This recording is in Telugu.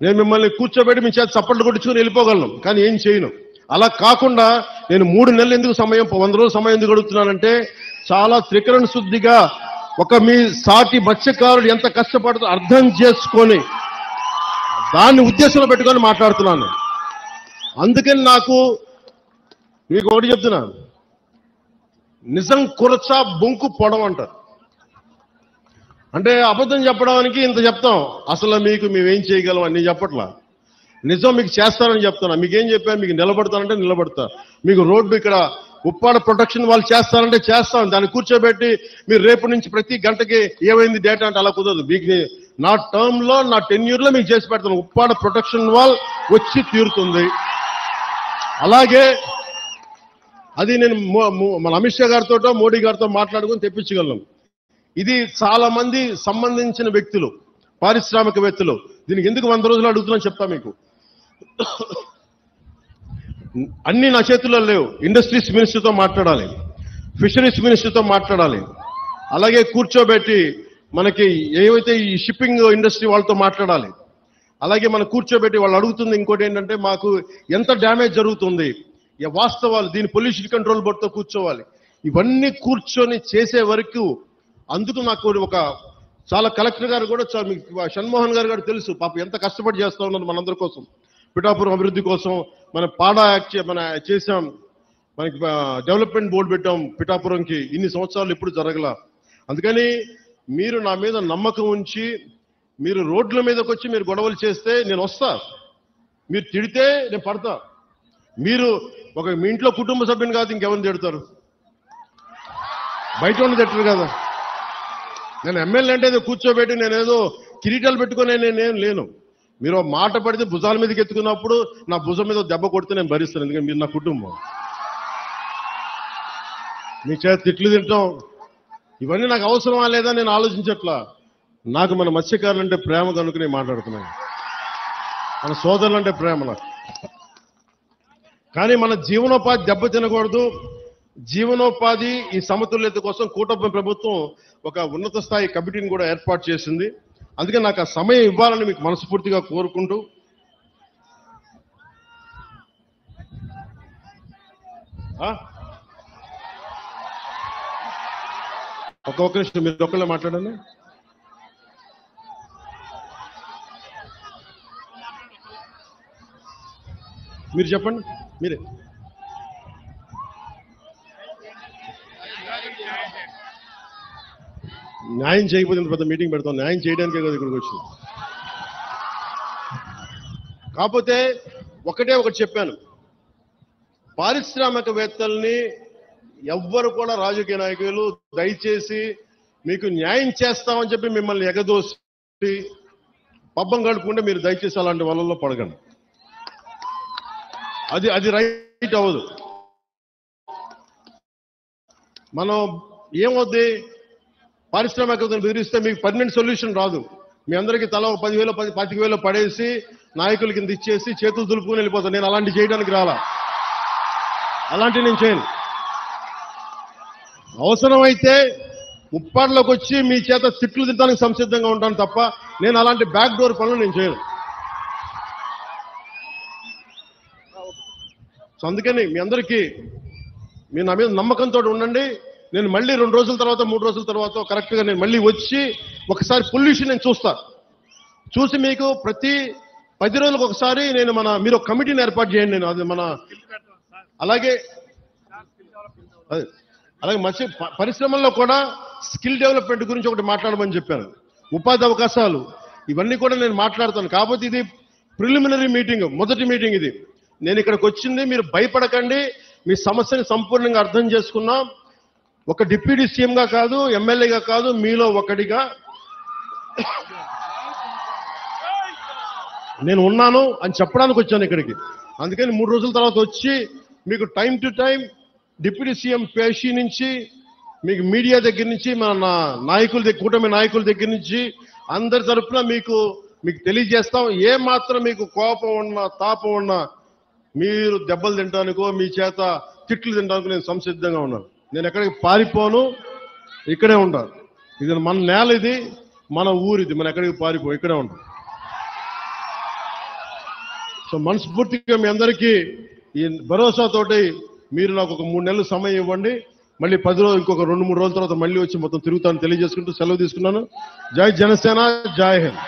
నేను మిమ్మల్ని కూర్చోబెట్టి మీ చేత చప్పట్లు కొట్టించుకుని వెళ్ళిపోగలను, కానీ ఏం చేయను. అలా కాకుండా నేను 3 నెలలు ఎందుకు సమయం, 100 రోజులు సమయం ఎందుకు అడుగుతున్నానంటే, చాలా త్రికరణ శుద్ధిగా మీ సాటి మత్స్యకారుడు ఎంత కష్టపడుతూ అర్థం చేసుకొని దాన్ని ఉద్దేశంలో పెట్టుకొని మాట్లాడుతున్నాను. అందుకని మీకు ఒకటి చెప్తున్నాను, నిజం కురచ బొంకు పొడవు అంటారు. అంటే అబద్ధం చెప్పడానికి ఇంత చెప్తాం, అసలు మేమేం చేయగలం అని చెప్పట్లా. నిజం మీకు చేస్తానని చెప్తున్నా. మీకేం చెప్పాను, మీకు నిలబడతానంటే నిలబడతా. మీకు రోడ్డు ఇక్కడ ఉప్పాడ ప్రొటెక్షన్ వాళ్ళు చేస్తారంటే చేస్తాను. దాన్ని కూర్చోబెట్టి మీరు రేపు నుంచి ప్రతి గంటకి ఏమైంది డేటా అంటే అలా కుదరదు. మీకు నా టర్మ్లో, నా టెన్యూర్లో మీకు చేసి పెడతాను. ఉప్పాడ ప్రొటెక్షన్ వాల్ వచ్చి తీరుతుంది. అలాగే అది నేను మన అమిత్ షా గారితో, మోడీ గారితో మాట్లాడుకుని తెప్పించగలను. ఇది చాలా మంది సంబంధించిన వ్యక్తులు, పారిశ్రామికవేత్తలు. దీనికి ఎందుకు 100 రోజులు అడుగుతున్నా చెప్తా మీకు. అన్ని నా చేతుల్లో లేవు. ఇండస్ట్రీస్ మినిస్టర్తో మాట్లాడాలి, ఫిషరీస్ మినిస్టర్తో మాట్లాడాలి, అలాగే కూర్చోబెట్టి మనకి ఏవైతే ఈ షిప్పింగ్ ఇండస్ట్రీ వాళ్ళతో మాట్లాడాలి. అలాగే మనం కూర్చోబెట్టి వాళ్ళు అడుగుతుంది ఇంకోటి ఏంటంటే, మాకు ఎంత డ్యామేజ్ జరుగుతుంది, వాస్తవాలు, దీని పొల్యూషన్ కంట్రోల్ బోర్డుతో కూర్చోవాలి. ఇవన్నీ కూర్చొని చేసే వరకు అందుకు నాకు చాలా కలెక్టర్ గారు కూడా మీకు షణ్మోహన్ గారు తెలుసు, పాప ఎంత కష్టపడి చేస్తా ఉన్నారు మనందరి కోసం, పిఠాపురం అభివృద్ధి కోసం. మన పాడా యాక్ట్ చేసాం, మనకి డెవలప్మెంట్ బోర్డు పెట్టాం పిఠాపురంకి. ఇన్ని సంవత్సరాలు ఎప్పుడు జరగల. అందుకని మీరు నా మీద నమ్మకం ఉంచి మీరు రోడ్ల మీదకి వచ్చి మీరు గొడవలు చేస్తే నేను వస్తా, మీరు తిడితే నేను పడతా. మీరు మీ ఇంట్లో కుటుంబ సభ్యుని కాదు ఇంకెవరిని తిడతారు, బయట ఉన్న తిట్టరు కదా. నేను ఎమ్మెల్యే అంటే కూర్చోబెట్టి నేనేదో కిరీటాలు పెట్టుకునే నేనేం లేను. మీరు మాట పడితే భుజాల మీదకి ఎత్తుకున్నప్పుడు నా భుజం మీద దెబ్బ కొడితే నేను భరిస్తాను, ఎందుకంటే మీరు నా కుటుంబం. మీ చేత తిట్లు తింటాం, ఇవన్నీ నాకు అవసరమా లేదా నేను ఆలోచించట్లా. నాకు మన మత్స్యకారులు అంటే ప్రేమ కనుక నేను మాట్లాడుతున్నాను, మన సోదరులు అంటే ప్రేమ నాకు. కానీ మన జీవనోపాధి దెబ్బ తినకూడదు. జీవనోపాధి ఈ సమతుల్యత కోసం కూటమి ప్రభుత్వం ఒక ఉన్నత స్థాయి కమిటీని కూడా ఏర్పాటు చేసింది. అందుకే నాకు ఆ సమయం ఇవ్వాలని మీకు మనస్ఫూర్తిగా కోరుకుంటూ, ఒక్క నిమిషం మీరు ఒక్కళ్ళే మాట్లాడండి. మీరు చెప్పండి. మీరే న్యాయం చేయకపోతే పెద్ద మీటింగ్ పెడతాం, న్యాయం చేయడానికే కదా ఇక్కడికి వచ్చింది. కాకపోతే ఒకటి చెప్పాను, పారిశ్రామికవేత్తల్ని ఎవ్వరు కూడా రాజకీయ నాయకులు దయచేసి మీకు న్యాయం చేస్తామని చెప్పి మిమ్మల్ని ఎగదోసి పబ్బం గడుపుకుంటే మీరు దయచేసి అలాంటి వలల్లో పడగండి. అది రైట్ అవ్వదు. మనం ఏమవుద్ది, పారిశ్రామికవేత్తలు బెదిరిస్తే మీకు పర్మనెంట్ సొల్యూషన్ రాదు. మీ అందరికీ తల 10,000 25,000 పడేసి నాయకుల కింద ఇచ్చేసి చేతులు దులుపుకొని వెళ్ళిపోతాను. నేను అలాంటి చేయడానికి రాలా, అలాంటివి నేను చేయను. అవసరమైతే ఉప్పాడలోకి వచ్చి మీ చేత తిట్లు తినడానికి సంసిద్ధంగా ఉంటాను తప్ప నేను అలాంటి బ్యాక్ డోర్ పనులు నేను చేయను. సో అందుకని మీ అందరికీ మీరు నా మీద నమ్మకంతో ఉండండి. నేను మళ్ళీ 2 రోజుల తర్వాత 3 రోజుల తర్వాత కరెక్ట్గా నేను మళ్ళీ వచ్చి ఒకసారి పొల్యూషన్ నేను చూసి మీకు ప్రతి 10 రోజులకు ఒకసారి నేను మీరు ఒక కమిటీని ఏర్పాటు చేయండి. నేను అది అలాగే మత్స్య పరిశ్రమల్లో కూడా స్కిల్ డెవలప్మెంట్ గురించి ఒకటి మాట్లాడమని చెప్పాను. ఉపాధి అవకాశాలు ఇవన్నీ కూడా నేను మాట్లాడతాను. కాకపోతే ఇది ప్రిలిమినరీ మీటింగ్, మొదటి మీటింగ్ ఇది. నేను ఇక్కడికి వచ్చింది, మీరు భయపడకండి, మీ సమస్యని సంపూర్ణంగా అర్థం చేసుకున్నాం. ఒక డిప్యూటీ సీఎంగా కాదు, ఎమ్మెల్యేగా కాదు, మీలో ఒకటిగా నేను ఉన్నాను అని చెప్పడానికి వచ్చాను ఇక్కడికి. అందుకని 3 రోజుల తర్వాత వచ్చి మీకు time to time deputy CM పేషీ నుంచి మీకు మీడియా దగ్గర నుంచి మన కూటమి నాయకుల దగ్గర నుంచి అందరి తరఫున మీకు తెలియజేస్తాం. ఏ మాత్రం మీకు కోపం ఉన్నా తాపం ఉన్నా మీరు దెబ్బలు తినడానికో మీ చేత తిట్లు తినడానికి నేను సంసిద్ధంగా ఉన్నాను. నేను ఎక్కడికి పారిపోను, ఇక్కడే ఉంటాను. ఇది మన నేల, ఇది మన ఊరు, ఇది మనం ఎక్కడికి పారిపో, ఇక్కడే ఉంటాం. సో మనస్ఫూర్తిగా మీ అందరికీ ఈ భరోసాతోటి మీరు నాకు ఒక 3 నెలలు సమయం ఇవ్వండి. మళ్ళీ 10 రోజులు ఇంకొక 2-3 రోజుల తర్వాత మళ్ళీ వచ్చి మొత్తం తిరుగుతాను తెలియజేసుకుంటూ సెలవు తీసుకున్నాను. జై జనసేన, జై హింద్.